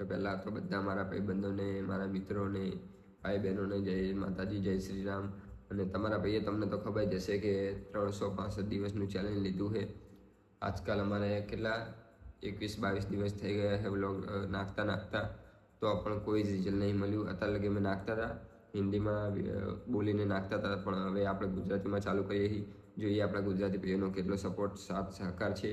તો પહેલાં તો બધા મારા ભાઈબંધોને, મારા મિત્રોને, ભાઈ બહેનોને જય માતાજી, જય શ્રી રામ. અને તમારા ભાઈએ તમને તો ખબર જ હશે કે 365 દિવસનું ચેલેન્જ લીધું છે. આજકાલ અમારે કેટલા 21-22 દિવસ થઈ ગયા છે વ્લોગ નાખતા તો પણ કોઈ જ રિઝલ્ટ નહીં મળ્યું. અત્યારે લગી અમે નાખતા હતા, હિન્દીમાં બોલીને નાખતા હતા, પણ હવે આપણે ગુજરાતીમાં ચાલુ કરીએ છીએ. જોઈએ આપણા ગુજરાતી ભાઈઓનો કેટલો સપોર્ટ, સાથ સહકાર છે.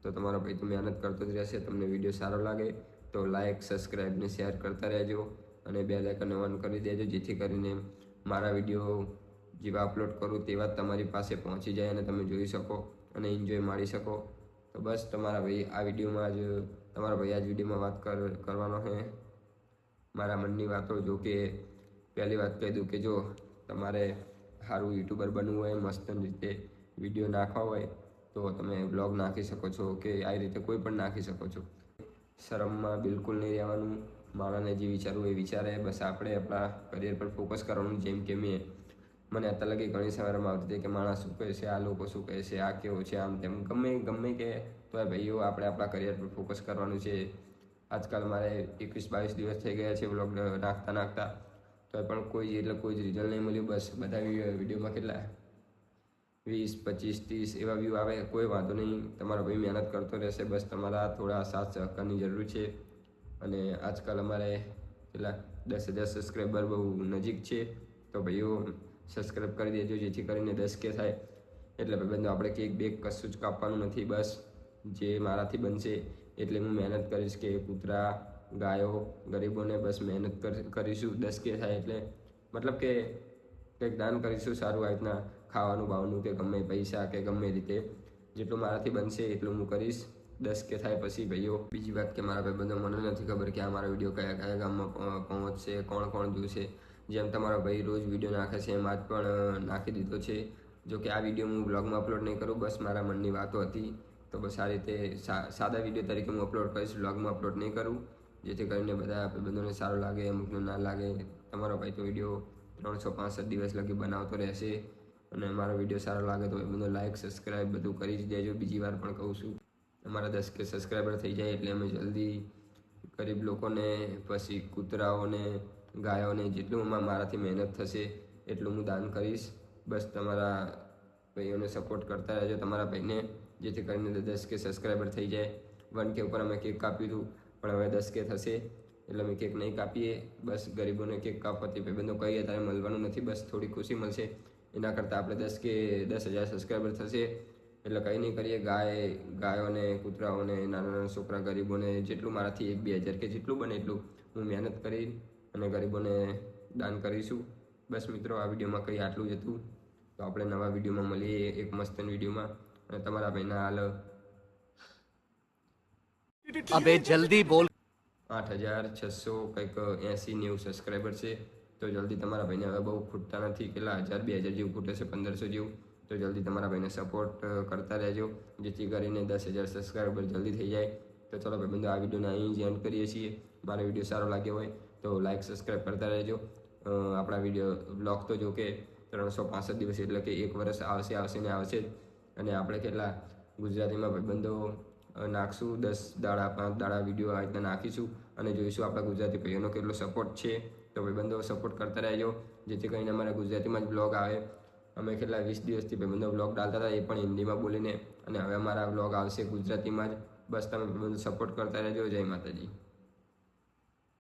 તો તમારો ભાઈ તો મહેનત કરતો જ રહેશે. તમને વિડીયો સારો લાગે તો લાઇક, સબસ્ક્રાઈબ ને શેર કરતા રહેજો અને બેલ આઇકન ઓન કરી દેજો, જેથી કરીને મારા વિડીયો જેવા અપલોડ કરું તેવા તમારી પાસે પહોંચી જાય અને તમે જોઈ શકો અને એન્જોય માણી શકો. તો બસ તમારા ભાઈ આ વિડીયોમાં જ વિડીયોમાં વાત કરવાનો છે મારા મનની વાતો. જો કે પહેલી વાત કહી દઉં કે જો તમારે સારું યુટ્યુબર બનવું હોય, મસ્ત રીતે વિડીયો નાખવા હોય તો તમે બ્લોગ નાખી શકો છો કે આ રીતે કોઈ પણ નાખી શકો છો. શરમમાં બિલકુલ નહીં રહેવાનું. માણસને જે વિચારવું એ વિચારે. બસ આપણે આપણા કરિયર પર ફોકસ કરવાનું. જેમ કે મને અત્યારે લગી ઘણી શરમ આવતી હતી કે માણસ શું કહે છે, આ લોકો શું કહે છે, આ કેવો છે, આમ તેમ ગમે કે તો ભાઈઓ આપણે આપણા કરિયર પર ફોકસ કરવાનું છે. આજકાલ મારે 21-22 દિવસ થઈ ગયા છે વ્લોગ નાખતા તો પણ કોઈ જ રિઝલ્ટ નહીં મળ્યું. બસ બધા વિડીયોમાં કેટલા 20, 25, 30 એવા વ્યૂ આવે, કોઈ વાંધો નહીં. તમારો ભાઈ મહેનત કરતો રહેશે. બસ તમારા થોડા સાથ સહકારની જરૂર છે. અને આજકાલ અમારે કેટલા 10,000 સબસ્ક્રાઈબર બહુ નજીક છે. તો ભાઈઓ સબસ્ક્રાઈબ કરી દેજો, જેથી કરીને 10K થાય. એટલે ભાઈબંધો આપણે કેક બેક કશું જ કાપવાનું નથી. બસ જે મારાથી બનશે એટલે હું મહેનત કરીશ કે કૂતરા, ગાયો, ગરીબોને બસ મહેનત કરીશું. 10K થાય એટલે મતલબ કે કંઈક દાન કરીશું સારું, આ રીતના ખાવાનું બાવાનું કે ગમે પૈસા કે ગમે રીતે જેટલું મારાથી બનશે એટલું હું કરીશ. 10K થાય પછી ભાઈઓ. બીજી વાત કે મારા ભાઈબંધો મને નથી ખબર કે આ મારા વિડીયો કયા ગામમાં પહોંચશે, કોણ જોશે. જેમ તમારો ભાઈ રોજ વિડીયો નાખે છે એમ આજ પણ નાખી દીધો છે. જો કે આ વિડીયો હું બ્લોગમાં અપલોડ નહીં કરું, બસ મારા મનની વાતો હતી તો બસ આ રીતે સાદા વિડીયો તરીકે હું અપલોડ કરીશ, બ્લોગમાં અપલોડ નહીં કરું, જેથી કરીને બધા ભાઈબંધોને સારું લાગે, અમુકને ના લાગે. તમારો ભાઈ તો વિડીયો 365 દિવસ લગી બનાવતો રહેશે. અને મારો વિડીયો સારો લાગે તો ભાઈબંધો લાઇક, સબસ્ક્રાઈબ બધું કરી જ દેજો. બીજી વાર પણ કહું છું, અમારા 10K સબસ્ક્રાઈબર થઈ જાય એટલે અમે જલ્દી ગરીબ લોકોને, પછી કૂતરાઓને, ગાયોને જેટલું મારાથી મહેનત થશે એટલું હું દાન કરીશ. બસ તમારા ભાઈઓને સપોર્ટ કરતા રહેજો, તમારા ભાઈને, જેથી કરીને 10K સબસ્ક્રાઈબર થઈ જાય. 1K ઉપર અમે કેક કાપ્યું હતું, પણ હવે 10K થશે એટલે અમે કેક નહીં કાપીએ. બસ ગરીબોને કેક કાપવાથી ભાઈબંધો કહીએ ત્યારે મળવાનું નથી, બસ થોડી ખુશી મળશે. એના કરતાં આપણે 10,000 સબસ્ક્રાઈબર થશે એટલે કંઈ નહીં કરીએ. ગાયોને, કૂતરાઓને, નાના છોકરા, ગરીબોને જેટલું મારાથી 1-2 હજાર કે જેટલું બને એટલું હું મહેનત કરી અને ગરીબોને દાન કરીશું. બસ મિત્રો, આ વિડીયોમાં કંઈ આટલું જ હતું. તો આપણે નવા વિડીયોમાં મળીએ, એક મસ્ત વિડીયોમાં. અને તમારા ભાઈના હાલ अबे जल्दी बोल 8,600 કંઈક 80-90 સબસ્ક્રાઈબર છે. તો જલ્દી તમારા ભાઈને, હવે બહુ ખૂટતા નથી, કેટલા 1,000-2,000 જેવું ખૂટે છે, 1,500 જેવું. તો જલ્દી તમારા ભાઈને સપોર્ટ કરતા રહેજો, જેથી કરીને 10,000 સબસ્ક્રાઈબર જલ્દી થઈ જાય. તો ચલો ભાઈબંધો, આ વિડીયોને અહીં જ એન્ડ કરીએ છીએ. મારો વિડીયો સારો લાગ્યો હોય તો લાઇક, સબસ્ક્રાઈબ કરતા રહેજો. આપણા વિડીયો બ્લોગ તો જો કે 365 દિવસ એટલે કે 1 વર્ષ આવશે ને આવશે જ. અને આપણે કેટલા ગુજરાતીમાં ભાઈબંધો નાખશું 10 દાડા 5 દાડા વિડીયો આ રીતના નાખીશું અને જોઈશું આપણા ગુજરાતી ભાઈઓનો કેટલો સપોર્ટ છે. તો ભાઈબંધો સપોર્ટ કરતા રહેજો, જેથી કરીને અમારા ગુજરાતીમાં જ બ્લોગ આવે. અમે કેટલા 20 દિવસથી ભાઈબંધો બ્લોગ ડાલતા હતા, એ પણ હિન્દીમાં બોલીને, અને હવે અમારા બ્લોગ આવશે ગુજરાતીમાં જ. બસ તમે ભાઈબંધો સપોર્ટ કરતા રહેજો. જય માતાજી.